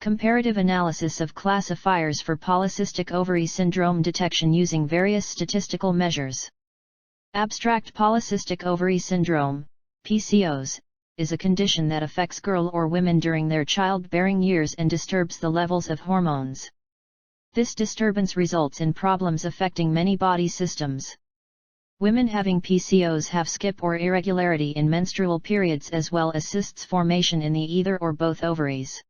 Comparative analysis of classifiers for polycystic ovary syndrome detection using various statistical measures. Abstract polycystic ovary syndrome, PCOS, is a condition that affects girl or women during their childbearing years and disturbs the levels of hormones. This disturbance results in problems affecting many body systems. Women having PCOS have skip or irregularity in menstrual periods as well as cysts formation in the either or both ovaries.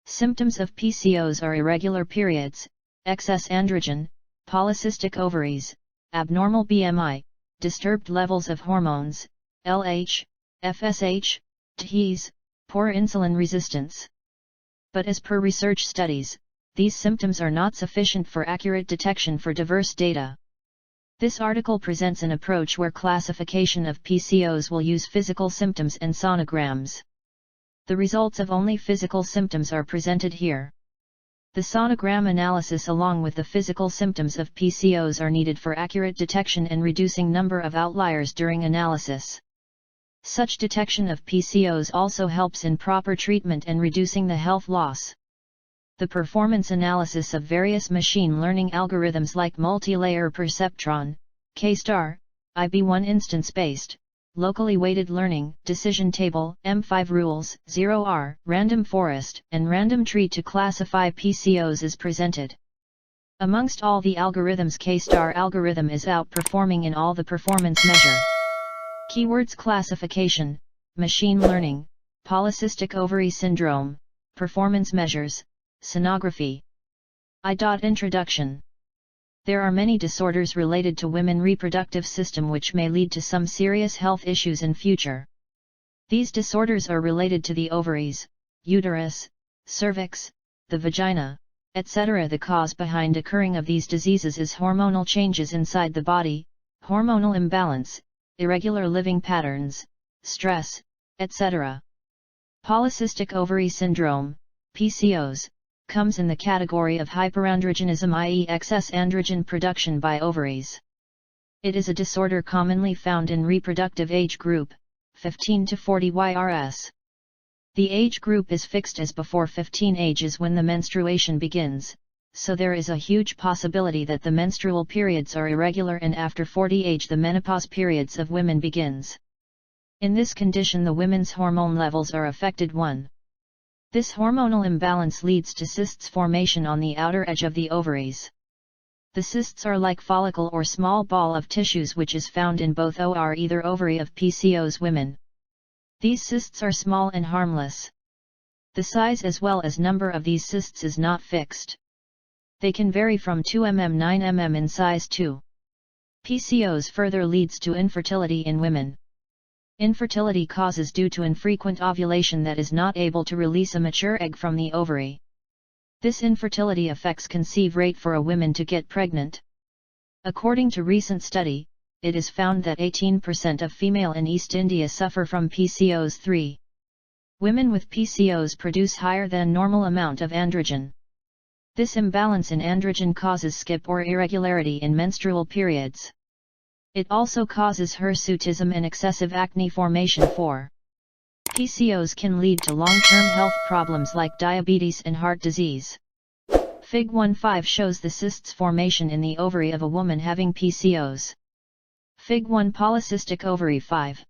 Symptoms of PCOS are irregular periods, excess androgen, polycystic ovaries, abnormal BMI, disturbed levels of hormones, LH, FSH, DHEAS, poor insulin resistance. But as per research studies, these symptoms are not sufficient for accurate detection for diverse data. This article presents an approach where classification of PCOS will use physical symptoms and sonograms. The results of only physical symptoms are presented here. The sonogram analysis along with the physical symptoms of PCOS are needed for accurate detection and reducing number of outliers during analysis. Such detection of PCOS also helps in proper treatment and reducing the health loss. The performance analysis of various machine learning algorithms like Multilayer Perceptron, K-star, IB1 instance-based, locally weighted learning, decision table, M5 rules, 0R, random forest, and random tree to classify PCOS is presented. Amongst all the algorithms, K-star algorithm is outperforming in all the performance measure. Keywords: classification, machine learning, polycystic ovary syndrome, performance measures, sonography. Introduction. There are many disorders related to women's reproductive system which may lead to some serious health issues in future. These disorders are related to the ovaries, uterus, cervix, the vagina, etc. The cause behind occurring of these diseases is hormonal changes inside the body, hormonal imbalance, irregular living patterns, stress, etc. Polycystic ovary syndrome, PCOS, comes in the category of hyperandrogenism, i.e. excess androgen production by ovaries. It is a disorder commonly found in reproductive age group, 15 to 40 YRS. The age group is fixed as before 15 age is when the menstruation begins, so there is a huge possibility that the menstrual periods are irregular and after 40 age the menopause periods of women begins. In this condition the women's hormone levels are affected. 1. This hormonal imbalance leads to cysts formation on the outer edge of the ovaries. The cysts are like follicle or small ball of tissues which is found in both or either ovary of PCOS women. These cysts are small and harmless. The size as well as number of these cysts is not fixed. They can vary from 2 mm 9 mm in size too. PCOS further leads to infertility in women. Infertility causes due to infrequent ovulation that is not able to release a mature egg from the ovary. This infertility affects conceive rate for a woman to get pregnant. According to recent study, it is found that 18% of female in East India suffer from PCOS. 3. Women with PCOS produce higher than normal amount of androgen. This imbalance in androgen causes skip or irregularity in menstrual periods. It also causes hirsutism and excessive acne formation. 4. PCOS can lead to long-term health problems like diabetes and heart disease. Fig 1.5 shows the cysts formation in the ovary of a woman having PCOS. Fig 1 Polycystic ovary. 5.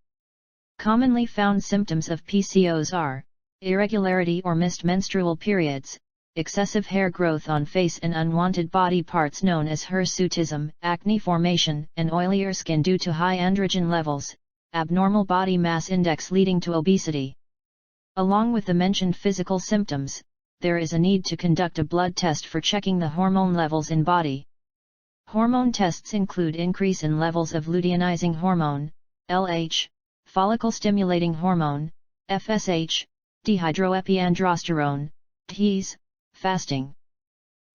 Commonly found symptoms of PCOS are irregularity or missed menstrual periods, excessive hair growth on face and unwanted body parts known as hirsutism, acne formation, and oilier skin due to high androgen levels, abnormal body mass index leading to obesity. Along with the mentioned physical symptoms, there is a need to conduct a blood test for checking the hormone levels in body. Hormone tests include increase in levels of luteinizing hormone, LH, follicle-stimulating hormone, FSH, dehydroepiandrosterone, DHEAS, fasting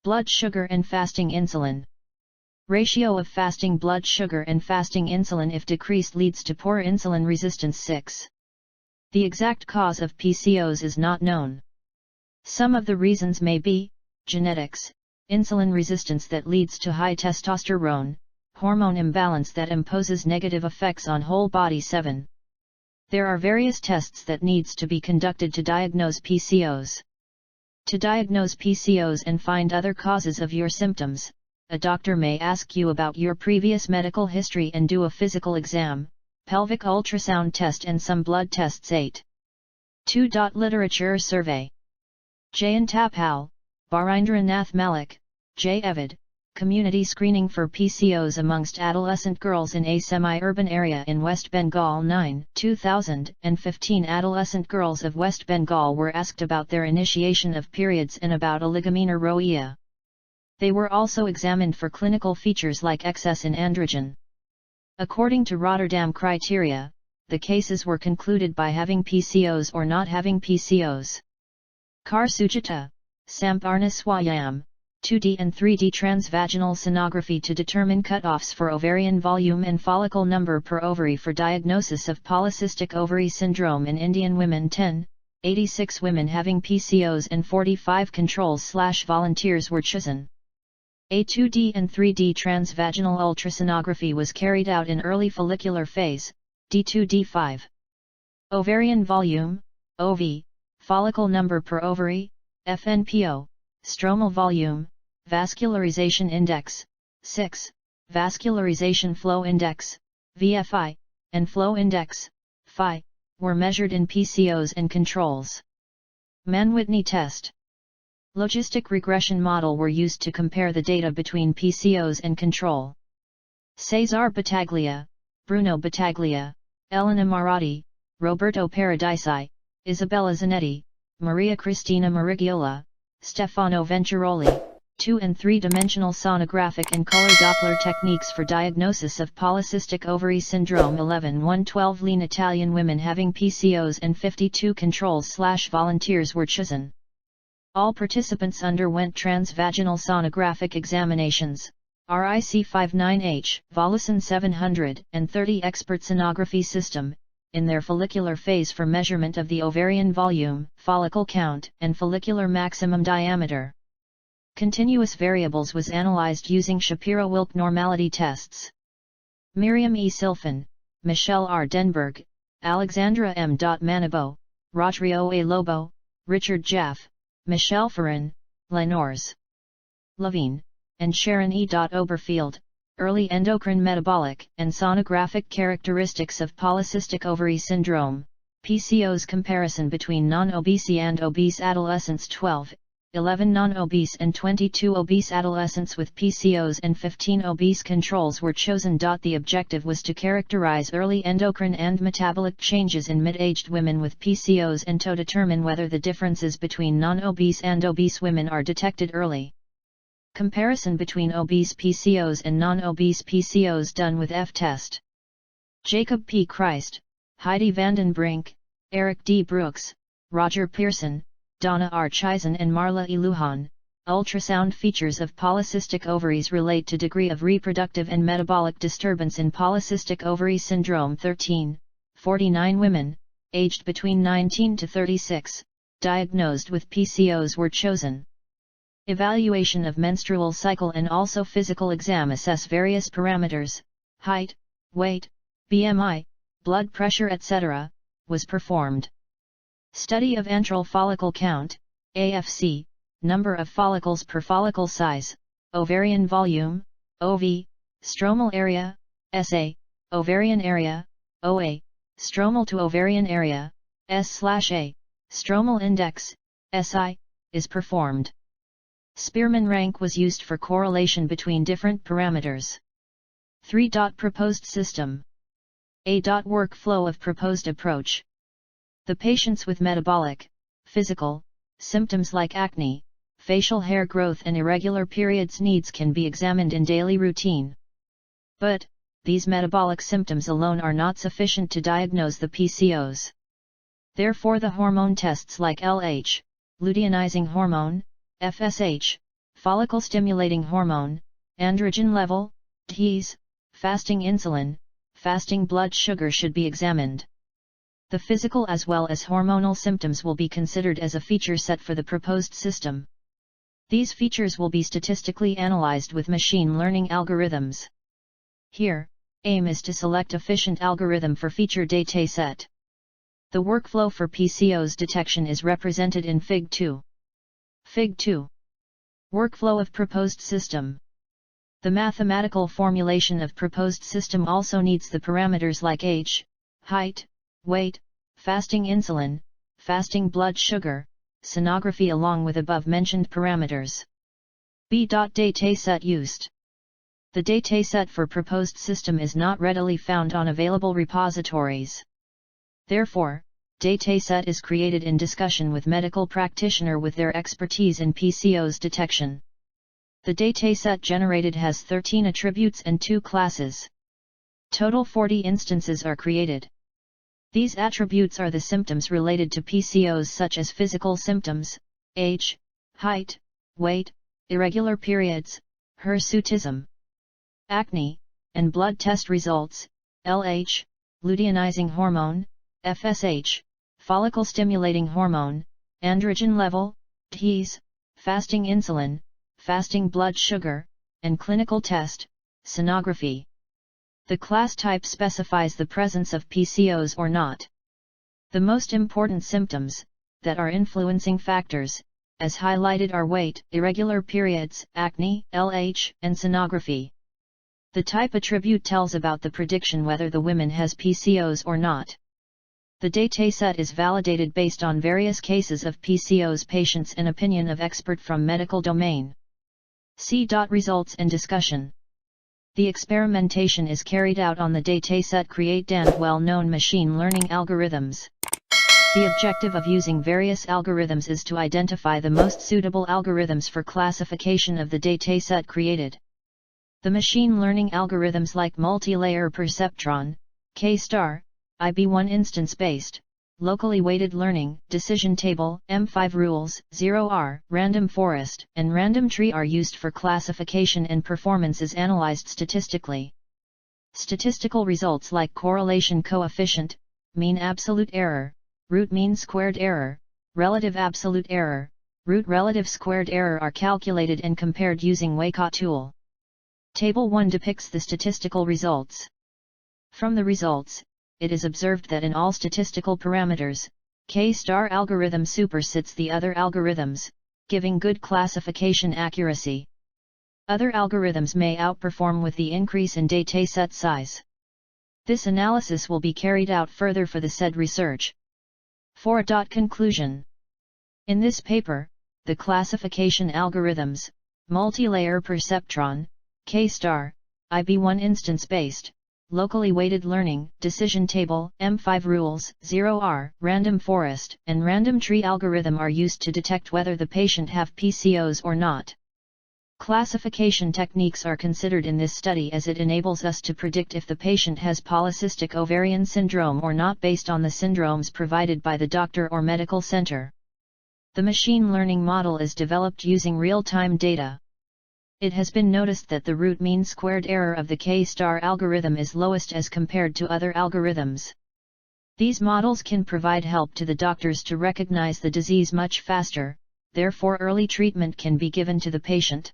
blood sugar and fasting insulin. Ratio of fasting blood sugar and fasting insulin if decreased leads to poor insulin resistance. 6. The exact cause of PCOS is not known. Some of the reasons may be genetics, insulin resistance that leads to high testosterone, hormone imbalance that imposes negative effects on whole body. 7. There are various tests that needs to be conducted to diagnose PCOS. To diagnose PCOS and find other causes of your symptoms, a doctor may ask you about your previous medical history and do a physical exam, pelvic ultrasound test and some blood tests. 8. 2. Literature survey. Jayan Tapal, Barindranath Malik, J. Evid, Community Screening for PCOS amongst Adolescent Girls in a Semi-Urban Area in West Bengal. 9. 2015 Adolescent girls of West Bengal were asked about their initiation of periods and about oligamenorrhea. They were also examined for clinical features like excess in androgen. According to Rotterdam criteria, the cases were concluded by having PCOS or not having PCOS. Kar Sujata, Samparna Swayam, 2D and 3D transvaginal sonography to determine cutoffs for ovarian volume and follicle number per ovary for diagnosis of polycystic ovary syndrome in Indian women. 10. 86 women having PCOS and 45 controls/volunteers were chosen. A 2D and 3D transvaginal ultrasonography was carried out in early follicular phase, D2-D5. Ovarian volume, OV, follicle number per ovary, FNPO, stromal volume, vascularization index, 6, vascularization flow index, VFI, and flow index, Phi, were measured in PCOS and controls. Mann-Whitney test. Logistic regression model were used to compare the data between PCOS and control. Cesar Battaglia, Bruno Battaglia, Elena Marotti, Roberto Paradisi, Isabella Zanetti, Maria Cristina Marigiola, Stefano Venturoli, 2 and 3-dimensional sonographic and color Doppler techniques for diagnosis of polycystic ovary syndrome. 11-112 lean Italian women having PCOS and 52 controls/volunteers were chosen. All participants underwent transvaginal sonographic examinations, RIC59H, Volusin 700, and 30 expert sonography system, in their follicular phase for measurement of the ovarian volume, follicle count, and follicular maximum diameter. Continuous variables was analyzed using Shapiro-Wilk normality tests. Miriam E. Silfen, Michelle R. Denberg, Alexandra M. Manibo, Rodrigo A. Lobo, Richard Jaff, Michelle Ferrin, Lenores Levine, and Sharon E. Oberfield, Early Endocrine Metabolic and Sonographic Characteristics of Polycystic Ovary Syndrome, PCOS comparison between non-obese and obese adolescents. 12, 11 non-obese and 22 obese adolescents with PCOS and 15 obese controls were chosen. The objective was to characterize early endocrine and metabolic changes in mid-aged women with PCOS and to determine whether the differences between non-obese and obese women are detected early. Comparison between obese PCOS and non-obese PCOS done with F-test. Jacob P. Christ, Heidi Vanden Brink, Eric D. Brooks, Roger Pearson, Donna R. Chisen and Marla E. Lujan. Ultrasound features of polycystic ovaries relate to degree of reproductive and metabolic disturbance in polycystic ovary syndrome. 13, 49 women, aged between 19 to 36, diagnosed with PCOS were chosen. Evaluation of menstrual cycle and also physical exam assess various parameters, height, weight, BMI, blood pressure etc., was performed. Study of antral follicle count, AFC, number of follicles per follicle size, ovarian volume, OV, stromal area, SA, ovarian area, OA, stromal to ovarian area, S/A, stromal index, SI, is performed. Spearman rank was used for correlation between different parameters. 3. Proposed system. A. Workflow of proposed approach. The patients with metabolic, physical, symptoms like acne, facial hair growth and irregular periods needs can be examined in daily routine. But, these metabolic symptoms alone are not sufficient to diagnose the PCOS. Therefore the hormone tests like LH, luteinizing hormone, FSH, follicle-stimulating hormone, androgen level, DHEAS, fasting insulin, fasting blood sugar should be examined. The physical as well as hormonal symptoms will be considered as a feature set for the proposed system. These features will be statistically analyzed with machine learning algorithms. Here, aim is to select efficient algorithm for feature data set. The workflow for PCOS detection is represented in Fig. 2. Fig. 2. Workflow of proposed system. The mathematical formulation of proposed system also needs the parameters like age, height, weight, fasting insulin, fasting blood sugar, sonography along with above-mentioned parameters. B. Dataset used. The dataset for proposed system is not readily found on available repositories. Therefore, dataset is created in discussion with medical practitioner with their expertise in Pcos detection. The dataset generated has 13 attributes and 2 classes. Total 40 instances are created. These attributes are the symptoms related to Pcos such as physical symptoms, age, height, weight, irregular periods, hirsutism, acne, and blood test results, LH, luteinizing hormone, FSH, follicle-stimulating hormone, androgen level, DHEAS, fasting insulin, fasting blood sugar, and clinical test, sonography. The class type specifies the presence of Pcos or not. The most important symptoms, that are influencing factors, as highlighted are weight, irregular periods, acne, LH, and sonography. The type attribute tells about the prediction whether the woman has Pcos or not. The dataset is validated based on various cases of Pcos patients and opinion of expert from medical domain. C. Results and discussion. The experimentation is carried out on the dataset created and well-known machine learning algorithms. The objective of using various algorithms is to identify the most suitable algorithms for classification of the dataset created. The machine learning algorithms like Multilayer Perceptron, K-star, IB1 instance-based, locally weighted learning, decision table, M5 rules, 0R, random forest, and random tree are used for classification and performance is analyzed statistically. Statistical results like correlation coefficient, mean absolute error, root mean squared error, relative absolute error, root relative squared error are calculated and compared using Waycott tool. Table 1 depicts the statistical results. From the results, it is observed that in all statistical parameters, K-star algorithm supersits the other algorithms, giving good classification accuracy. Other algorithms may outperform with the increase in dataset size. This analysis will be carried out further for the said research. 4. Conclusion. In this paper, the classification algorithms, Multilayer Perceptron, K-star, IB1 instance-based, locally weighted learning, decision table, M5 rules, 0R, random forest, and random tree algorithm are used to detect whether the patient have Pcos or not. Classification techniques are considered in this study as it enables us to predict if the patient has polycystic ovarian syndrome or not based on the syndromes provided by the doctor or medical center. The machine learning model is developed using real-time data. It has been noticed that the root mean squared error of the K-star algorithm is lowest as compared to other algorithms. These models can provide help to the doctors to recognize the disease much faster, therefore early treatment can be given to the patient.